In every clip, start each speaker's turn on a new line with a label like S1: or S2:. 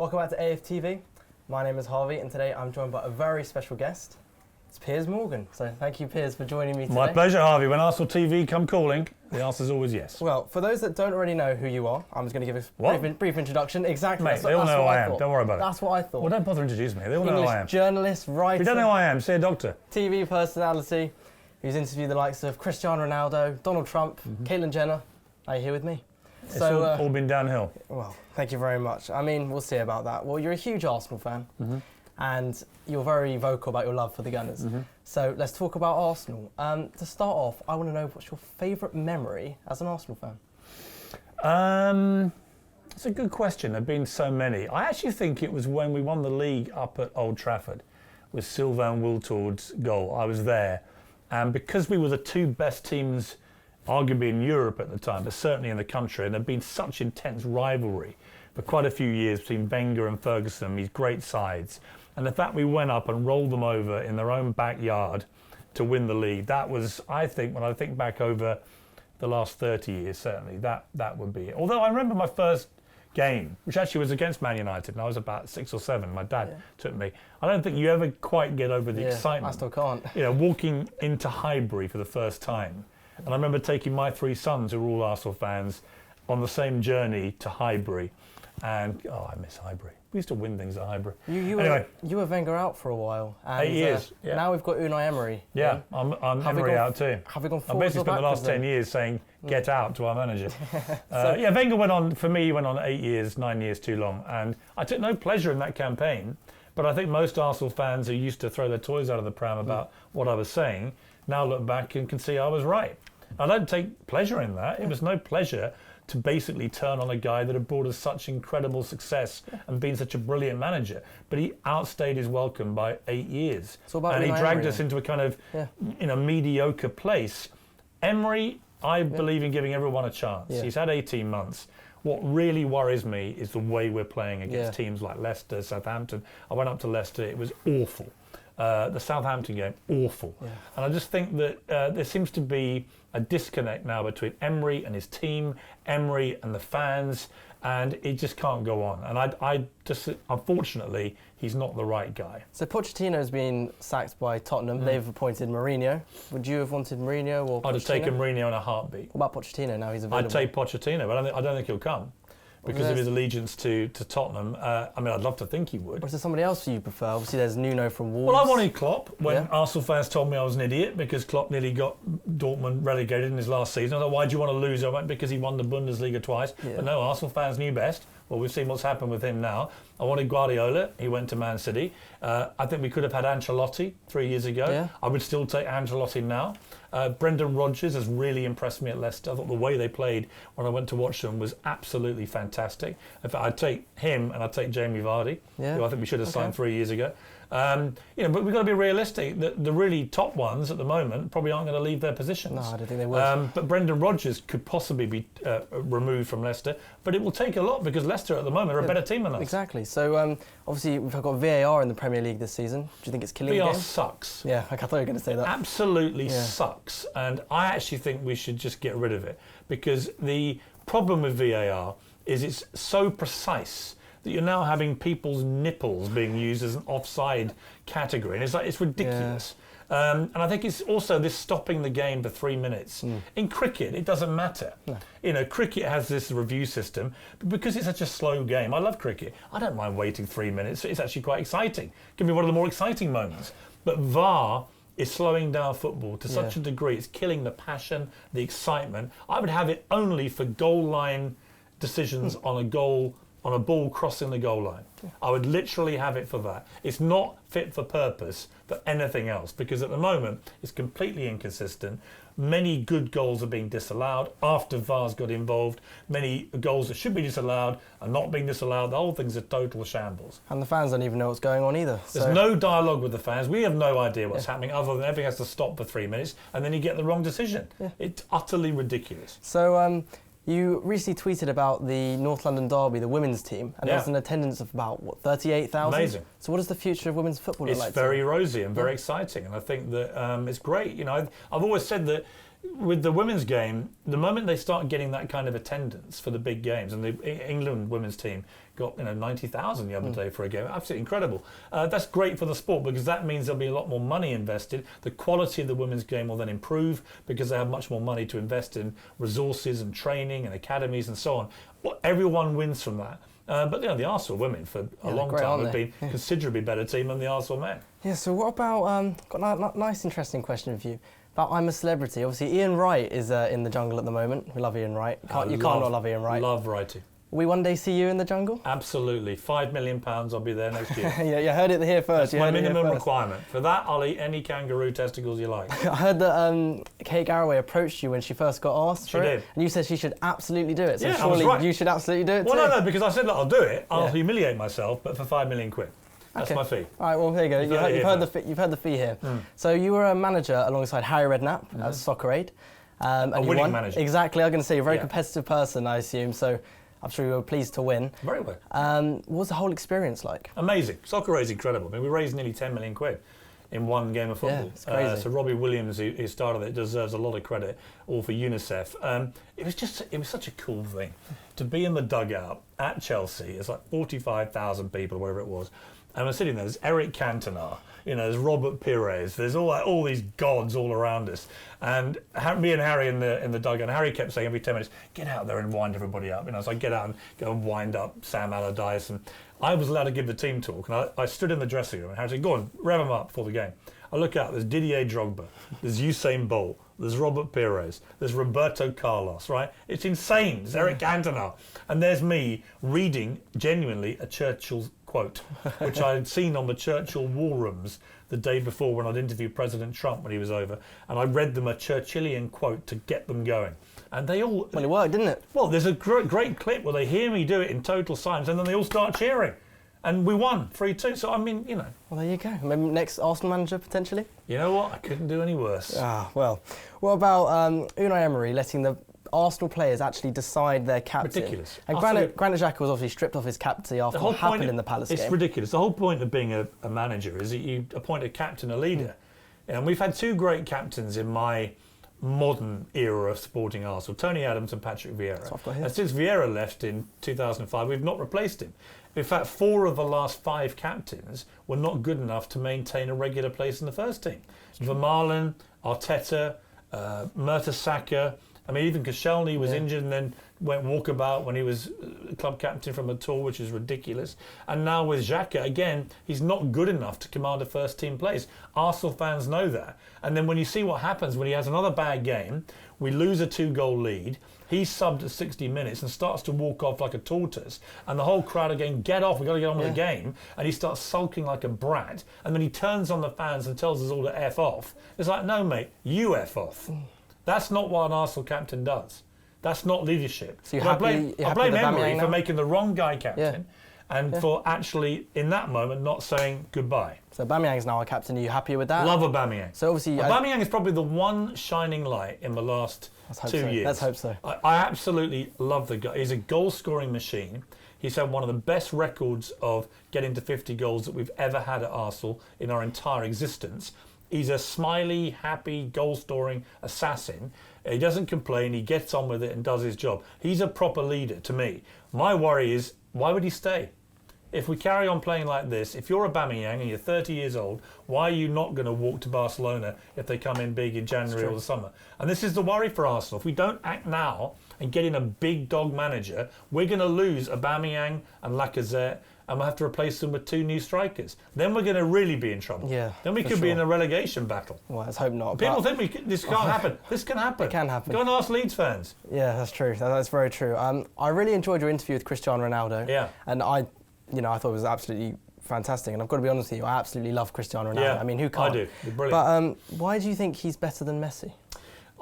S1: Welcome back to AFTV. My name is Harvey, and today I'm joined by a very special guest. It's Piers Morgan. So thank you, Piers, for joining me today.
S2: My pleasure, Harvey. When Arsenal TV come calling, the answer is always yes.
S1: Well, for those that don't already know who you are, I'm just going to give a brief introduction. Exactly.
S2: Mate, they all know who I am. Don't worry about it.
S1: That's what I thought.
S2: Well, don't bother introducing me. They all know who I am.
S1: Journalist, writer.
S2: If you don't know who I am, see a doctor.
S1: TV personality who's interviewed the likes of Cristiano Ronaldo, Donald Trump, Caitlyn Jenner. Are you here with me?
S2: It's all been downhill.
S1: Well, thank you very much. I mean, we'll see about that. Well, you're a huge Arsenal fan, and you're very vocal about your love for the Gunners. So let's talk about Arsenal. To start off, I want to know, what's your favourite memory as an Arsenal fan?
S2: It's a good question. There have been so many. I actually think it was when we won the league up at Old Trafford with Sylvain Wiltord's goal. I was there. And because we were the two best teams arguably in Europe at the time, but certainly in the country, and there'd been such intense rivalry for quite a few years between Wenger and Ferguson, these great sides. And the fact we went up and rolled them over in their own backyard to win the league, that was, I think, when I think back over the last 30 years, certainly, that would be it. Although I remember my first game, which actually was against Man United, and I was about 6 or 7. My dad took me. I don't think you ever quite get over the excitement.
S1: I still can't.
S2: You know, walking into Highbury for the first time. And I remember taking my 3 sons, who were all Arsenal fans, on the same journey to Highbury. And, I miss Highbury. We used to win things at Highbury.
S1: You were Wenger out for a while. And,
S2: 8 years.
S1: Now we've got Unai Emery.
S2: Yeah, I'm Emery out too.
S1: Have we gone
S2: I
S1: forward
S2: basically spent the last 10 years saying, get out to our manager. Wenger went on 8 years, 9 years too long. And I took no pleasure in that campaign. But I think most Arsenal fans who used to throw their toys out of the pram about what I was saying now look back and can see I was right. I don't take pleasure in that. It was no pleasure to basically turn on a guy that had brought us such incredible success and been such a brilliant manager. But he outstayed his welcome by 8 years. And he dragged us into a kind of mediocre place. Emery, I believe in giving everyone a chance. He's had 18 months. What really worries me is the way we're playing against teams like Leicester, Southampton. I went up to Leicester, it was awful. The Southampton game, awful. And I just think that there seems to be a disconnect now between Emery and his team, Emery and the fans, and it just can't go on. And I just, unfortunately, he's not the right guy.
S1: So Pochettino's been sacked by Tottenham. They've appointed Mourinho. Would you have wanted Mourinho or Pochettino?
S2: I'd have taken Mourinho in a heartbeat.
S1: What about Pochettino now he's available?
S2: I'd take Pochettino, but I don't think he'll come. Because of his allegiance to Tottenham. I mean, I'd love to think he would.
S1: Or is there somebody else you prefer? Obviously, there's Nuno from Wolves.
S2: Well, I wanted Klopp when Arsenal fans told me I was an idiot because Klopp nearly got Dortmund relegated in his last season. I thought, why do you want to lose? I went, because he won the Bundesliga twice. But no, Arsenal fans knew best. Well, we've seen what's happened with him now. I wanted Guardiola. He went to Man City. I think we could have had Ancelotti 3 years ago. I would still take Ancelotti now. Brendan Rodgers has really impressed me at Leicester. I thought the way they played when I went to watch them was absolutely fantastic. In fact, I'd take him and I'd take Jamie Vardy, who I think we should have signed 3 years ago. But we've got to be realistic. The really top ones at the moment probably aren't going to leave their positions.
S1: No, I don't think they would.
S2: But Brendan Rodgers could possibly be removed from Leicester. But it will take a lot because Leicester at the moment are a better team than us.
S1: Exactly. So obviously we've got VAR in the Premier League this season. Do you think it's killing the game?
S2: VAR sucks.
S1: Yeah, I thought you were going to say that.
S2: Absolutely sucks. And I actually think we should just get rid of it because the problem with VAR is it's so precise that you're now having people's nipples being used as an offside category. And it's ridiculous. And I think it's also this stopping the game for 3 minutes. In cricket, it doesn't matter. No. Cricket has this review system, but because it's such a slow game, I love cricket. I don't mind waiting 3 minutes. It's actually quite exciting. Give me one of the more exciting moments. But VAR is slowing down football to such a degree. It's killing the passion, the excitement. I would have it only for goal line decisions on a ball crossing the goal line. I would literally have it for that. It's not fit for purpose for anything else because at the moment it's completely inconsistent. Many good goals are being disallowed after VAR's got involved. Many goals that should be disallowed are not being disallowed. The whole thing's a total shambles.
S1: And the fans don't even know what's going on either.
S2: There's no dialogue with the fans. We have no idea what's happening other than everything has to stop for 3 minutes and then you get the wrong decision. It's utterly ridiculous.
S1: So you recently tweeted about the North London derby, the women's team, and there was an attendance of about, 38,000?
S2: Amazing.
S1: So what does the future of women's football look like?
S2: It's very rosy and very exciting, and I think that it's great. I've always said that with the women's game, the moment they start getting that kind of attendance for the big games, and the England women's team got 90,000 the other day for a game, absolutely incredible. That's great for the sport because that means there'll be a lot more money invested. The quality of the women's game will then improve because they have much more money to invest in resources and training and academies and so on. Well, everyone wins from that. But the Arsenal women for a long time have been a considerably better team than the Arsenal men.
S1: Yeah, so what about, got a nice interesting question for you. About I'm a Celebrity. Obviously, Ian Wright is in the jungle at the moment. We love Ian Wright. You can't not love Ian Wright.
S2: Love Wrighty.
S1: Will we one day see you in the jungle?
S2: Absolutely. £5 million, I'll be there next year.
S1: Yeah, you heard it here first.
S2: That's my minimum requirement. For that, I'll eat any kangaroo testicles you like.
S1: I heard that Kate Garraway approached you when she first got asked for it. And you said she should absolutely do it. So surely you should absolutely do it too.
S2: Well, no, because I said, look, I'll do it. I'll humiliate myself, but for £5 million. That's my fee.
S1: All right, well, there you go. You've heard the fee here. So you were a manager alongside Harry Redknapp at Soccer Aid. And
S2: a winning manager.
S1: Exactly. I'm going to say you're a very competitive person, I assume. So I'm sure you were pleased to win.
S2: Very well.
S1: What was the whole experience like?
S2: Amazing. Soccer Aid is incredible. I mean, we raised nearly £10 million in one game of football.
S1: Yeah, it's crazy.
S2: So Robbie Williams, who started it, deserves a lot of credit, all for UNICEF. It was such a cool thing to be in the dugout at Chelsea. It's like 45,000 people, whatever it was. And we're sitting there. There's Eric Cantona. There's Robert Piers. There's all these gods all around us. And me and Harry in the dugout. And Harry kept saying every 10 minutes, "Get out there and wind everybody up." So I get out and go and wind up Sam Allardyce. And I was allowed to give the team talk. And I stood in the dressing room and Harry said, "Go on, rev them up before the game." I look out. There's Didier Drogba. There's Usain Bolt. There's Robert Pires. There's Roberto Carlos. Right? It's insane. There's Eric Cantona. And there's me reading genuinely a Churchill's quote, which I had seen on the Churchill war rooms the day before when I'd interviewed President Trump when he was over, and I read them a Churchillian quote to get them going. And they all...
S1: Well, it worked, didn't it?
S2: Well, there's a great clip where they hear me do it in total silence, and then they all start cheering. And we won 3-2, so I mean,
S1: Well, there you go. Maybe next Arsenal manager, potentially?
S2: You know what? I couldn't do any worse.
S1: Well. What about Unai Emery letting the Arsenal players actually decide their captain?
S2: Ridiculous.
S1: And Granit Xhaka was obviously stripped off his captaincy after what happened in the Palace game.
S2: It's ridiculous. The whole point of being a manager is that you appoint a captain, a leader. And we've had two great captains in my modern era of supporting Arsenal, Tony Adams and Patrick Vieira. And since Vieira left in 2005, we've not replaced him. In fact, 4 of the last 5 captains were not good enough to maintain a regular place in the first team. Vermaelen, Arteta, Mertesacker. I mean, even Koscielny was injured and then went walkabout when he was club captain from a tour, which is ridiculous. And now with Xhaka, again, he's not good enough to command a first-team place. Arsenal fans know that. And then when you see what happens when he has another bad game, we lose a 2-goal lead, he's subbed at 60 minutes and starts to walk off like a tortoise. And the whole crowd are going, "Get off, we've got to get on with the game." And he starts sulking like a brat. And then he turns on the fans and tells us all to F off. It's like, no, mate, you F off. That's not what an Arsenal captain does. That's not leadership.
S1: So
S2: I blame Emery for making the wrong guy captain and for actually, in that moment, not saying goodbye.
S1: So Aubameyang's now our captain. Are you happy with that?
S2: Love Aubameyang.
S1: So obviously,
S2: Aubameyang is probably the one shining light in the last 2 years.
S1: Let's hope so.
S2: I absolutely love the guy. He's a goal-scoring machine. He's had one of the best records of getting to 50 goals that we've ever had at Arsenal in our entire existence. He's a smiley, happy, goal-scoring assassin. He doesn't complain. He gets on with it and does his job. He's a proper leader to me. My worry is, why would he stay? If we carry on playing like this, if you're Aubameyang and you're 30 years old, why are you not going to walk to Barcelona if they come in big in January or the summer? And this is the worry for Arsenal. If we don't act now and get in a big dog manager, we're going to lose Aubameyang and Lacazette, and we'll have to replace them with 2 new strikers. Then we're going to really be in trouble.
S1: Yeah,
S2: then we could be in a relegation battle.
S1: Well, let's hope not.
S2: People think this can't happen. This can happen.
S1: It can happen.
S2: Go and ask Leeds fans.
S1: Yeah, that's true. That's very true. I really enjoyed your interview with Cristiano Ronaldo.
S2: Yeah.
S1: And I thought it was absolutely fantastic. And I've got to be honest with you, I absolutely love Cristiano Ronaldo.
S2: Yeah,
S1: I mean, who can't?
S2: I do. You're brilliant.
S1: But why do you think he's better than Messi?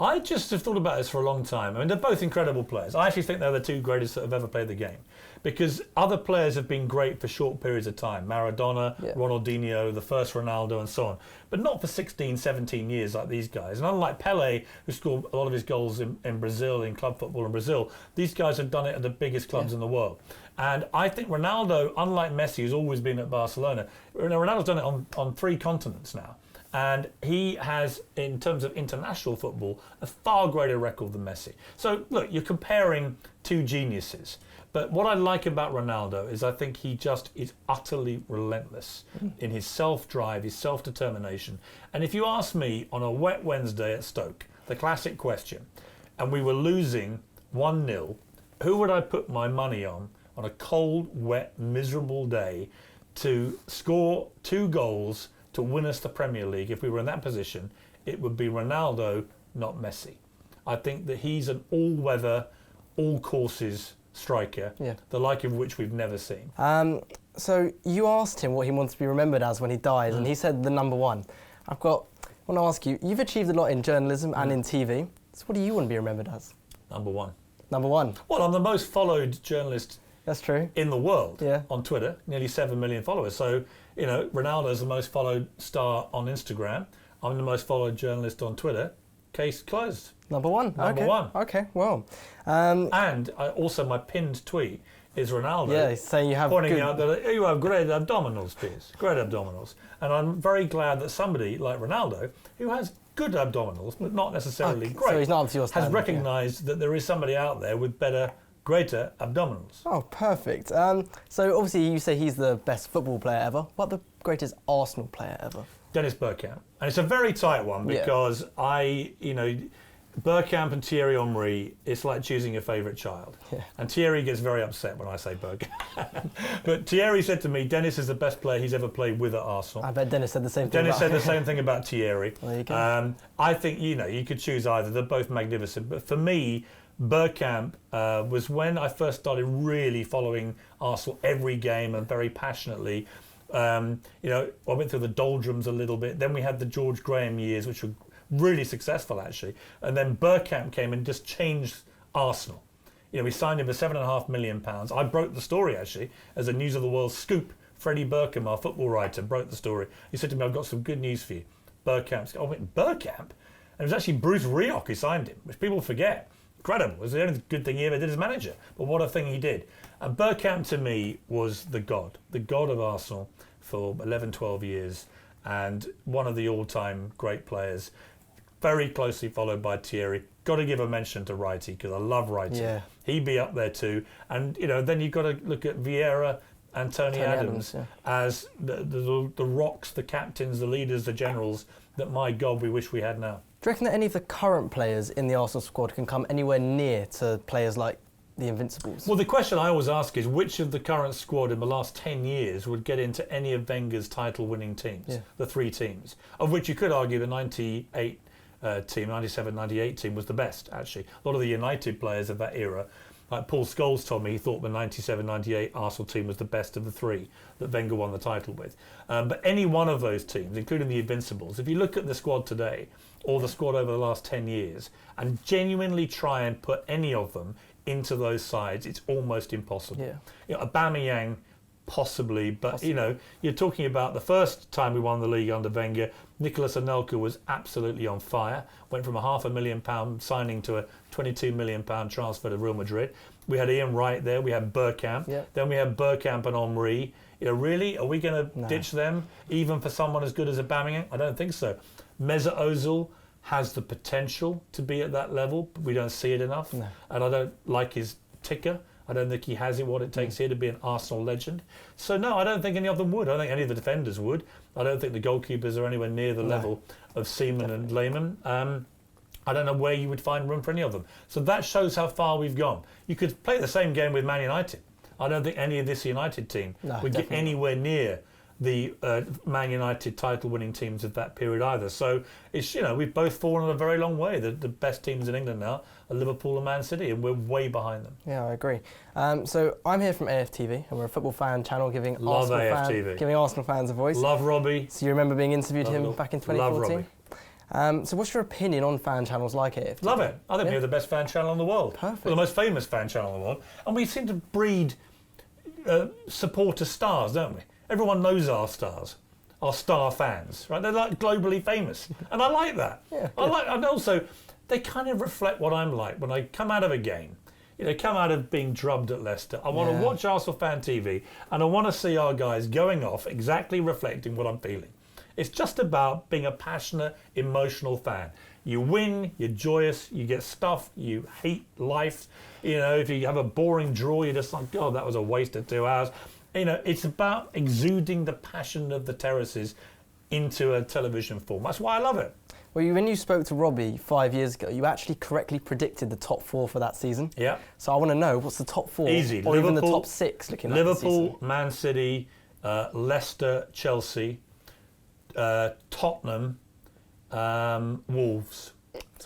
S2: I just have thought about this for a long time. I mean, they're both incredible players. I actually think they're the 2 greatest that have ever played the game. Because other players have been great for short periods of time. Maradona, Ronaldinho, the first Ronaldo and so on. But not for 16, 17 years like these guys. And unlike Pelé, who scored a lot of his goals in Brazil, in club football in Brazil, these guys have done it at the biggest clubs in the world. And I think Ronaldo, unlike Messi, who's always been at Barcelona, Ronaldo's done it on 3 continents now. And he has, in terms of international football, a far greater record than Messi. So, look, you're comparing two geniuses. But what I like about Ronaldo is I think he just is utterly relentless in his self-drive, his self-determination. And if you ask me on a wet Wednesday at Stoke, the classic question, and we were losing 1-0, who would I put my money on a cold, wet, miserable day to score 2 goals to win us the Premier League? If we were in that position, it would be Ronaldo, not Messi. I think that he's an all-weather, all-courses striker, the like of which we've never seen.
S1: So you asked him what he wants to be remembered as when he dies, and he said the number 1. I want to ask you, you've achieved a lot in journalism and in TV, so what do you want to be remembered as?
S2: Number 1.
S1: Number 1?
S2: Well, I'm the most followed journalist
S1: That's true.
S2: in the world on Twitter, nearly 7 million followers. So, you know, Ronaldo's the most followed star on Instagram. I'm the most followed journalist on Twitter. Case closed.
S1: Number 1.
S2: Number 1.
S1: Okay, well.
S2: And also my pinned tweet is Ronaldo.
S1: Yeah, he's saying you have
S2: pointing out that you have great abdominals, Piers. Great abdominals. And I'm very glad that somebody like Ronaldo, who has good abdominals, but not necessarily great,
S1: so he's not up to your standard,
S2: has recognised that there is somebody out there with greater abdominals.
S1: Oh, perfect. So obviously you say he's the best football player ever. What the greatest Arsenal player ever?
S2: Dennis Bergkamp. And it's a very tight one because Bergkamp and Thierry Henry, it's like choosing your favourite child. Yeah. And Thierry gets very upset when I say Bergkamp. But Thierry said to me, Dennis is the best player he's ever played with at Arsenal.
S1: I bet Dennis said the same thing.
S2: Dennis said the same thing about Thierry.
S1: There you go.
S2: I think, you could choose either. They're both magnificent. But for me, Bergkamp was when I first started really following Arsenal every game and very passionately. I went through the doldrums a little bit. Then we had the George Graham years, which were really successful, actually. And then Bergkamp came and just changed Arsenal. We signed him for £7.5 million. I broke the story, actually, as a News of the World scoop. Freddie Bergkamp, our football writer, broke the story. He said to me, I've got some good news for you. Bergkamp. I went, Bergkamp? And it was actually Bruce Rioch who signed him, which people forget. Incredible. It was the only good thing he ever did as manager. But what a thing he did. And Bergkamp, to me, was the god of Arsenal for 11, 12 years, and one of the all-time great players. Very closely followed by Thierry. Got to give a mention to Wrighty, because I love Wrighty.
S1: Yeah.
S2: He'd be up there too. And, then you've got to look at Vieira and Tony Adams as the rocks, the captains, the leaders, the generals that, my God, we wish we had now.
S1: Do you reckon that any of the current players in the Arsenal squad can come anywhere near to players like the Invincibles?
S2: Well, the question I always ask is which of the current squad in the last 10 years would get into any of Wenger's title-winning teams, the 3 teams, of which you could argue the 98 team, 97, 98 team was the best, actually. A lot of the United players of that era, like Paul Scholes told me he thought the 97, 98 Arsenal team was the best of the 3 that Wenger won the title with. But any one of those teams, including the Invincibles, if you look at the squad today, or the squad over the last 10 years, and genuinely try and put any of them into those sides, it's almost impossible.
S1: Yeah.
S2: Aubameyang, possibly, but you're talking about the first time we won the league under Wenger. Nicolas Anelka was absolutely on fire. Went from a £500,000 signing to a £22 million transfer to Real Madrid. We had Ian Wright there. We had Bergkamp. Then we had Bergkamp and Henry. Really, are we going to ditch them even for someone as good as Aubameyang? I don't think so. Mesut Ozil has the potential to be at that level, but we don't see it enough. And I don't like his ticker. I don't think he has it what it takes here to be an Arsenal legend. So no, I don't think any of them would. I don't think any of the defenders would. I don't think the goalkeepers are anywhere near the level of Seaman and Lehmann. I don't know where you would find room for any of them. So that shows how far we've gone. You could play the same game with Man United. I don't think any of this United team would get anywhere near the Man United title-winning teams of that period either. So it's we've both fallen a very long way. The best teams in England now are Liverpool and Man City, and we're way behind them.
S1: Yeah, I agree. So I'm here from AFTV, and we're a football fan channel giving Arsenal fans a voice.
S2: Love Robbie.
S1: So you remember being interviewed him back in 2014?
S2: Love Robbie.
S1: So what's your opinion on fan channels like AFTV?
S2: Love it. I think we're the best fan channel in the world.
S1: Perfect.
S2: We're the most famous fan channel in the world, and we seem to breed supporter stars, don't we? Everyone knows our stars, our star fans, right? They're like globally famous, and I like that. And also, they kind of reflect what I'm like when I come out of a game. Come out of being drubbed at Leicester. I want to watch Arsenal Fan TV, and I want to see our guys going off exactly reflecting what I'm feeling. It's just about being a passionate, emotional fan. You win, you're joyous, you get stuff, you hate life. You know, if you have a boring draw, you're just like, God, that was a waste of 2 hours. You know, it's about exuding the passion of the terraces into a television form. That's why I love it.
S1: Well, when you spoke to Robbie 5 years ago, you actually correctly predicted the top 4 for that season.
S2: Yeah.
S1: So I want to know, what's the top 4?
S2: Easy.
S1: Or
S2: Liverpool,
S1: even the top 6 looking at the season?
S2: Liverpool, Man City, Leicester, Chelsea, Tottenham, Wolves.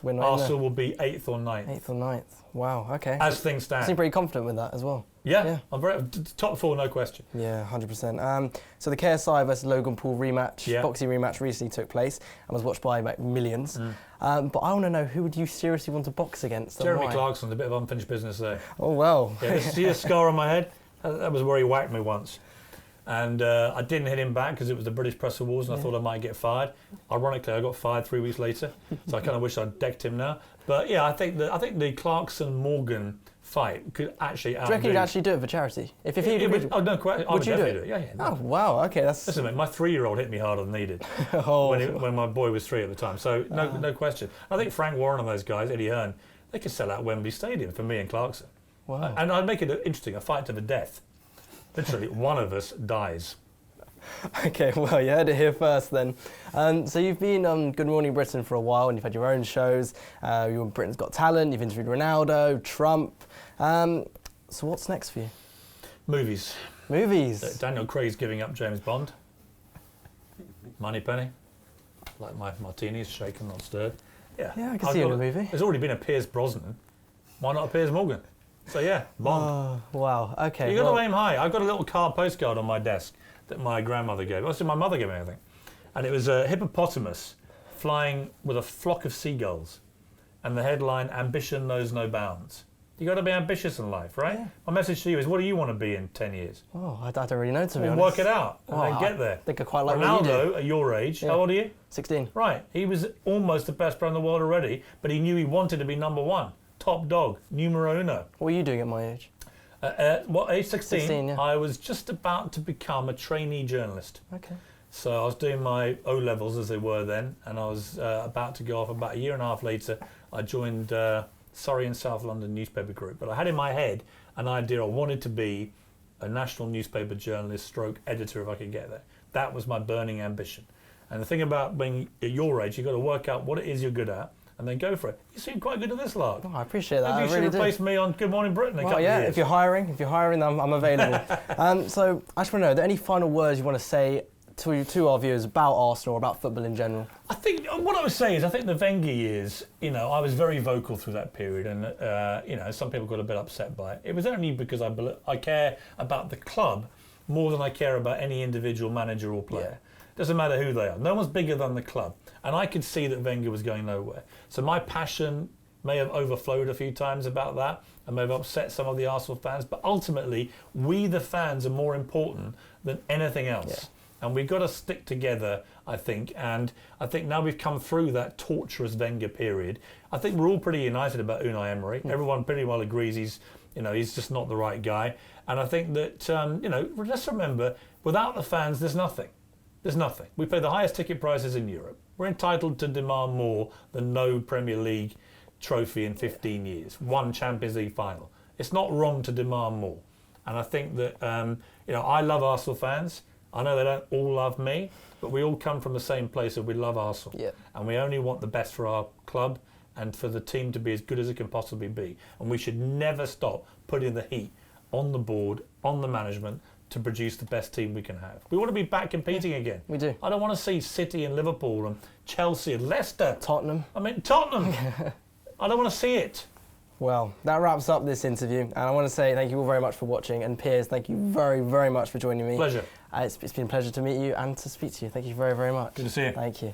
S2: Arsenal will be 8th or 9th.
S1: 8th or 9th. Wow, okay.
S2: As things stand.
S1: I seem pretty confident with that as well.
S2: Yeah. I'm very top 4, no question.
S1: Yeah, 100%. So the KSI versus Logan Paul rematch,
S2: Yeah.
S1: boxing rematch recently took place and was watched by like millions. But I want to know, who would you seriously want to box against?
S2: Jeremy Clarkson's a bit of unfinished business there.
S1: Oh, well.
S2: Yeah, see the scar on my head? That was where he whacked me once. And I didn't hit him back because it was the British Press Awards and I thought I might get fired. Ironically, I got fired 3 weeks later, so I kind of wish I'd decked him now. But yeah, I think the Clarkson-Morgan fight could actually outdo...
S1: Do you reckon you'd actually do it for charity? If he
S2: would, oh, no, I would definitely do it. Yeah.
S1: Oh, wow, okay, that's...
S2: Listen, mate, my 3-year-old hit me harder than he did when my boy was 3 at the time, so no question. I think Frank Warren and those guys, Eddie Hearn, they could sell out Wembley Stadium for me and Clarkson.
S1: Wow.
S2: And I'd make it interesting, a fight to the death. Literally, one of us dies.
S1: Okay, well, you heard it here first then. So you've been on Good Morning Britain for a while and you've had your own shows. You're on Britain's Got Talent, you've interviewed Ronaldo, Trump. So what's next for you?
S2: Movies.
S1: Movies?
S2: Daniel Craig's giving up James Bond. Moneypenny. Like my martinis, shaken, not stirred.
S1: Yeah, I can see you in a movie.
S2: There's already been a Piers Brosnan. Why not a Piers Morgan? So yeah, Bond.
S1: Oh, wow, okay.
S2: You've got to aim high. I've got a little postcard on my desk that my grandmother gave. My mother gave me, I think. And it was a hippopotamus flying with a flock of seagulls. And the headline, Ambition Knows No Bounds. You've got to be ambitious in life, right? Yeah. My message to you is, what do you want to be in 10 years?
S1: Oh, I don't really know, to be honest.
S2: Work it out and then get there.
S1: I think I quite like
S2: Ronaldo,
S1: what you do.
S2: at your age, how old are you?
S1: 16.
S2: Right. He was almost the best player in the world already, but he knew he wanted to be number 1. Top dog, numero uno.
S1: What were you doing at my age?
S2: What age? 16?
S1: 16, yeah.
S2: I was just about to become a trainee journalist.
S1: Okay.
S2: So I was doing my O-levels, as they were then, and I was about to go off. About a year and a half later, I joined Surrey and South London newspaper group. But I had in my head an idea I wanted to be a national newspaper journalist stroke editor if I could get there. That was my burning ambition. And the thing about being at your age, you've got to work out what it is you're good at, and then go for it. You seem quite good at this, Lark.
S1: Oh, I appreciate that.
S2: Maybe you should replace me on Good Morning Britain in a couple of years.
S1: If you're hiring, I'm available. So I just want to know, are there any final words you want to say to our viewers about Arsenal or about football in general?
S2: I think what I would say is I think the Wenger years, I was very vocal through that period, and some people got a bit upset by it. It was only because I care about the club more than I care about any individual manager or player. Yeah. Doesn't matter who they are. No one's bigger than the club. And I could see that Wenger was going nowhere. So my passion may have overflowed a few times about that and may have upset some of the Arsenal fans. But ultimately, we the fans are more important than anything else. Yeah. And we've got to stick together, I think. And I think now we've come through that torturous Wenger period. I think we're all pretty united about Unai Emery. Everyone pretty well agrees he's just not the right guy. And I think that, let's remember, without the fans, there's nothing. There's nothing. We pay the highest ticket prices in Europe. We're entitled to demand more than no Premier League trophy in 15 years, 1 Champions League final. It's not wrong to demand more. And I think that, I love Arsenal fans. I know they don't all love me, but we all come from the same place and we love Arsenal. Yeah. And we only want the best for our club and for the team to be as good as it can possibly be. And we should never stop putting the heat on the board, on the management, to produce the best team we can have. We want to be back competing again.
S1: We do.
S2: I don't want to see City and Liverpool and Chelsea and Leicester.
S1: Tottenham.
S2: Tottenham. I don't want to see it.
S1: Well, that wraps up this interview. And I want to say thank you all very much for watching. And Piers, thank you very, very much for joining me.
S2: Pleasure.
S1: It's been a pleasure to meet you and to speak to you. Thank you very, very much.
S2: Good to see you.
S1: Thank you.